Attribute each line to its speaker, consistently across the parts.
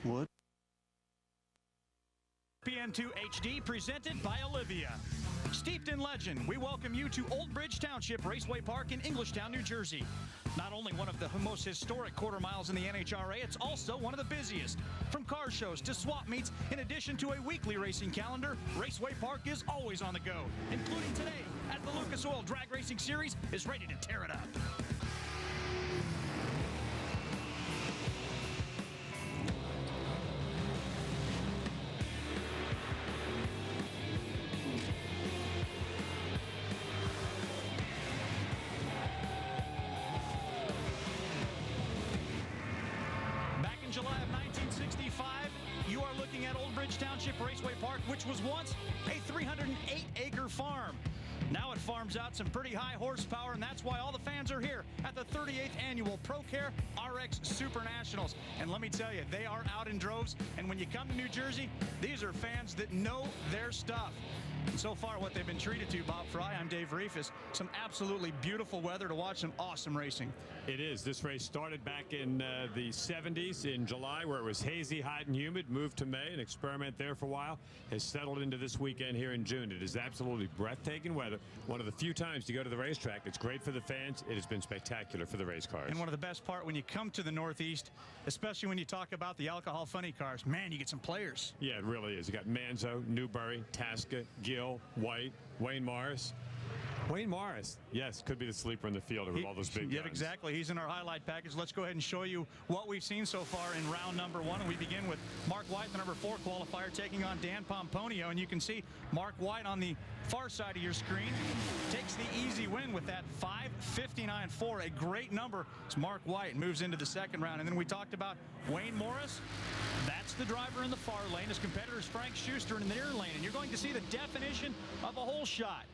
Speaker 1: Wood.
Speaker 2: PN2 HD presented by Olivia. Steeped in legend, we welcome you to Old Bridge Township Raceway Park in Englishtown, New Jersey. Not only one of the most historic quarter miles in the NHRA, it's also one of the busiest. From car shows to swap meets, in addition to a weekly racing calendar, Raceway Park is always on the go, including today, as the Lucas Oil Drag Racing Series is ready to tear it up. July of 1965, you are looking at Old Bridge Township Raceway Park, which was once a 308-acre farm. Now it farms out some pretty high horsepower, and that's why all the fans are here at the 38th annual ProCare RX Super Nationals. And let me tell you, they are out in droves, and when you come to New Jersey, these are fans that know their stuff. And so far, what they've been treated to, Bob Fry, I'm Dave Reifus. Some absolutely beautiful weather to watch some awesome racing.
Speaker 3: It is. This race started back in the 70s in July, where it was hazy, hot, and humid. Moved to May, an experiment there for a while. Has settled into this weekend here in June. It is absolutely breathtaking weather. One of the few times you go to the racetrack. It's great for the fans. It has been spectacular for the race cars.
Speaker 2: And one of the best part when you come to the Northeast, especially when you talk about the alcohol funny cars, man, you get some players.
Speaker 3: Yeah, it really is. You got Manzo, Newberry, Tasca, Gill, White, Wayne Morris. Wayne Morris, yes, could be the sleeper in the field with all those big guns.
Speaker 2: Yeah, exactly. He's in our highlight package. Let's go ahead and show you what we've seen so far in round number one. And we begin with Mark White, the number 4 qualifier, taking on Dan Pomponio. And you can see Mark White on the far side of your screen takes the easy win with that 5:59.4, a great number. It's Mark White moves into the second round. And then we talked about Wayne Morris. That's the driver in the far lane. His competitor is Frank Schuster in the near lane. And you're going to see the definition of a hole shot.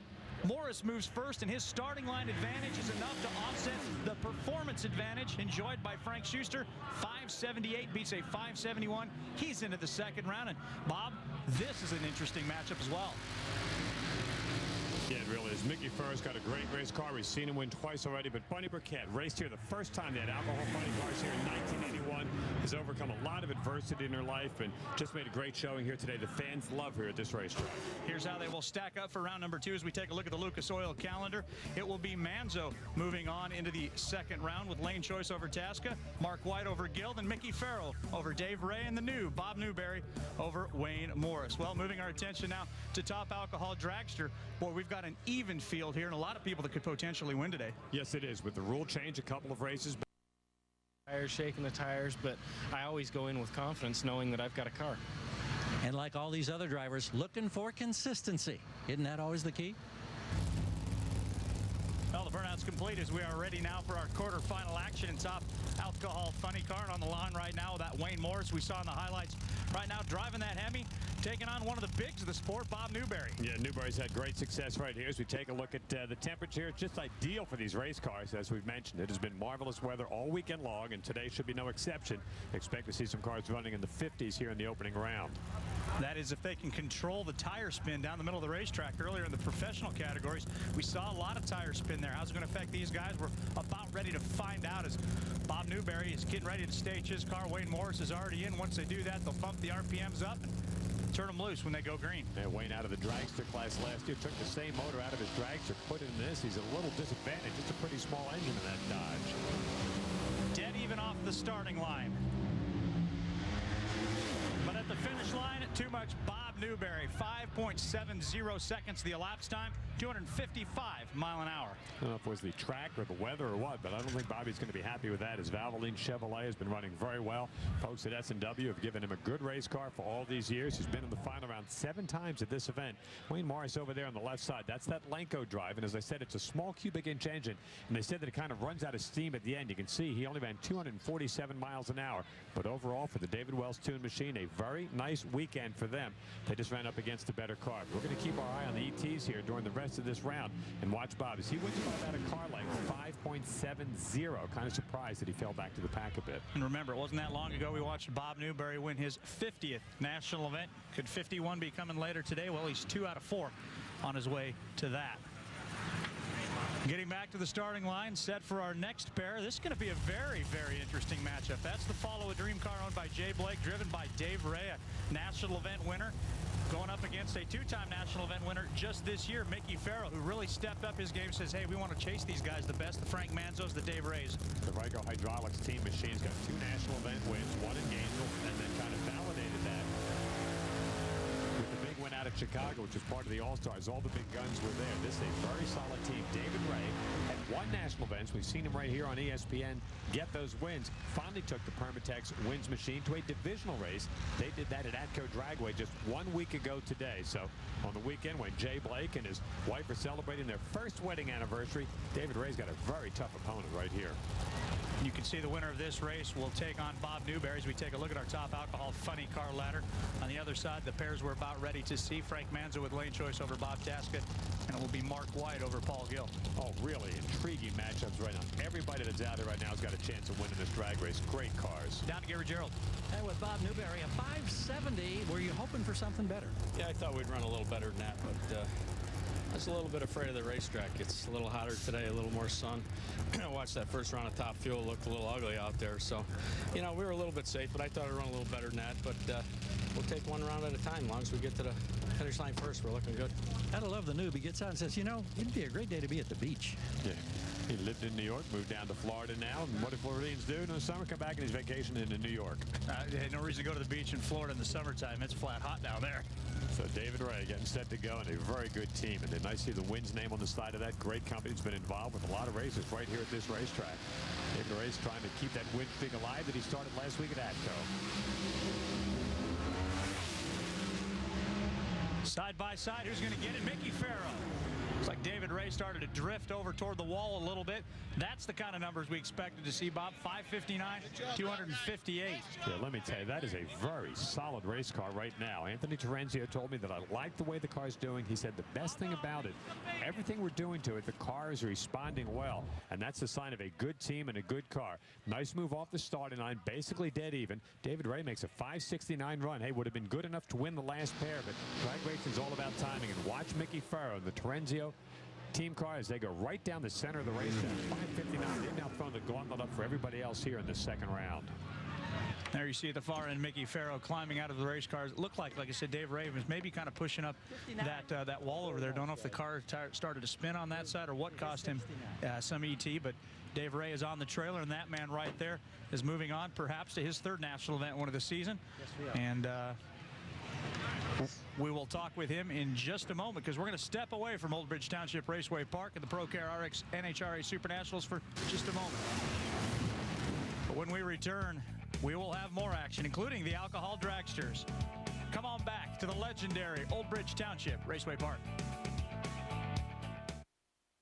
Speaker 2: Morris moves first, and his starting line advantage is enough to offset the performance advantage enjoyed by Frank Schuster. 578 beats a 571. He's into the second round. And, Bob, this is an interesting matchup as well.
Speaker 3: Yeah, it really is. Mickey Ferris got a great race car. We've seen him win twice already, but Bunny Burkett raced here the first time they had alcohol funny cars here in 1981. Has overcome a lot of adversity in her life and just made a great showing here today. The fans love her at this racetrack.
Speaker 2: Here's how they will stack up for round number 2 as we take a look at the Lucas Oil calendar. It will be Manzo moving on into the second round with Lane Choice over Tasca, Mark White over Gill, and Mickey Farrell over Dave Ray, and the new Bob Newberry over Wayne Morris. Well, moving our attention now to Top Alcohol Dragster. Boy, we've got an even field here and a lot of people that could potentially win today.
Speaker 3: Yes, it is. With the rule change, a couple of races.
Speaker 4: Tires, shaking the tires, but I always go in with confidence knowing that I've got a car.
Speaker 5: And like all these other drivers, looking for consistency. Isn't that always the key?
Speaker 2: Well, the burnout's complete as we are ready now for our quarterfinal action in Top Alcohol Funny Car. And on the line right now, that Wayne Morris we saw in the highlights right now driving that Hemi, taking on one of the bigs of the sport, Bob Newberry.
Speaker 3: Yeah, Newberry's had great success right here as we take a look at the temperature. It's just ideal for these race cars, as we've mentioned. It has been marvelous weather all weekend long, and today should be no exception. Expect to see some cars running in the 50s here in the opening round.
Speaker 2: That is if they can control the tire spin down the middle of the racetrack. Earlier in the professional categories, we saw a lot of tire spin there. How's it going to affect these guys? We're about ready to find out as Bob Newberry is getting ready to stage his car. Wayne Morris is already in. Once they do that, they'll bump the RPMs up and turn them loose when they go green.
Speaker 3: Yeah, Wayne out of the dragster class last year, took the same motor out of his dragster, put it in this. He's a little disadvantaged. It's a pretty small engine in that Dodge.
Speaker 2: Dead even off the starting line. But at the finish line, too much Bob Newberry. 5.70 seconds the elapsed time, 255 mile an hour.
Speaker 3: I don't know if it was the track or the weather or what, but I don't think Bobby's going to be happy with that, as Valvoline Chevrolet has been running very well. Folks at S&W have given him a good race car for all these years. He's been in the final round 7 times at this event. Wayne Morris over there on the left side, that's that Lenco drive, and as I said, it's a small cubic inch engine, and they said that it kind of runs out of steam at the end. You can see he only ran 247 miles an hour, but overall for the David Wells tuned machine, a very nice weekend for them. They just ran up against a better car. We're going to keep our eye on the ETs here during the rest of this round and watch Bob as he wins by about a car length, 5.70. Kind of surprised that he fell back to the pack a bit.
Speaker 2: And remember, it wasn't that long ago we watched Bob Newberry win his 50th national event. Could 51 be coming later today? Well, he's 2 out of 4 on his way to that. Getting back to the starting line, set for our next pair. This is going to be a very, very interesting matchup. That's the Follow a Dream car owned by Jay Blake, driven by Dave Ray, a national event winner, going up against a two-time national event winner just this year, Mickey Farrell, who really stepped up his game, says, hey, we want to chase these guys the best, the Frank Manzos, the Dave Rays.
Speaker 3: The Ryco Hydraulics Team Machine's got 2 national event wins, one in Gainesville, and then kind of validated that with the big win out of Chicago, which was part of the All-Stars. All the big guns were there. This is a very solid team. David Ray had 1 national events. We've seen him right here on ESPN get those wins. Finally took the Permatex Wins Machine to a divisional race. They did that at Atco Dragway just 1 week ago today. So on the weekend when Jay Blake and his wife are celebrating their first wedding anniversary, David Ray's got a very tough opponent right here.
Speaker 2: You can see the winner of this race will take on Bob Newberry as we take a look at our top alcohol funny car ladder. On the other side, the pairs we're about ready to see. Frank Manzo with Lane Choice over Bob Tasca, and it will be Mark White over Paul Gill.
Speaker 3: Oh, really intriguing matchups right now. Everybody that's out there right now has got a chance of winning this drag race. Great cars.
Speaker 2: Down to Gary Gerald.
Speaker 5: And with Bob Newberry, a 570. Were you hoping for something better?
Speaker 1: Yeah, I thought we'd run a little better than that, but I was a little bit afraid of the racetrack. It's a little hotter today, a little more sun. I watched that first round of Top Fuel. It looked a little ugly out there. So, you know, we were a little bit safe, but I thought I'd run a little better than that. But we'll take one round at a time. As long as we get to the finish line first, we're looking good.
Speaker 5: Gotta love the noob. He gets out and says, you know, it'd be a great day to be at the beach.
Speaker 3: Yeah. He lived in New York, moved down to Florida now. And what do Floridians do in the summer? Come back and he's vacationing in New York.
Speaker 2: No reason to go to the beach in Florida in the summertime. It's flat hot down there.
Speaker 3: So David Ray getting set to go, and a very good team. And then nice to see the Wins name on the side of that. Great company. Has been involved with a lot of races right here at this racetrack. David Ray's trying to keep that win streak alive that he started last week at Atco.
Speaker 2: Side by side, who's going to get it? Mickey Farrell. Looks like David Ray started to drift over toward the wall a little bit. That's the kind of numbers we expected to see, Bob. 559, 258.
Speaker 3: Yeah, let me tell you, that is a very solid race car right now. Anthony Terenzio told me that I like the way the car's doing. He said the best thing about it, everything we're doing to it, the car is responding well. And that's a sign of a good team and a good car. Nice move off the starting line, basically dead even. David Ray makes a 569 run. Hey, would have been good enough to win the last pair, but drag racing is all about timing. And watch Mickey Farrow and the Terenzio team car as they go right down the center of the racetrack. 559. They've now thrown the gauntlet up for everybody else here in the second round.
Speaker 2: There you see at the far end Mickey Farrow climbing out of the race cars. It looked like I said, Dave Ray was maybe kind of pushing up that wall over there. Don't know if the car started to spin on that side or what cost him some ET, but Dave Ray is on the trailer, and that man right there is moving on perhaps to his 3rd national event win of the season.
Speaker 5: Yes, we are.
Speaker 2: And we will talk with him in just a moment because we're going to step away from Old Bridge Township Raceway Park and the ProCare RX NHRA Super Nationals for just a moment. But when we return, we will have more action, including the alcohol dragsters. Come on back to the legendary Old Bridge Township Raceway Park.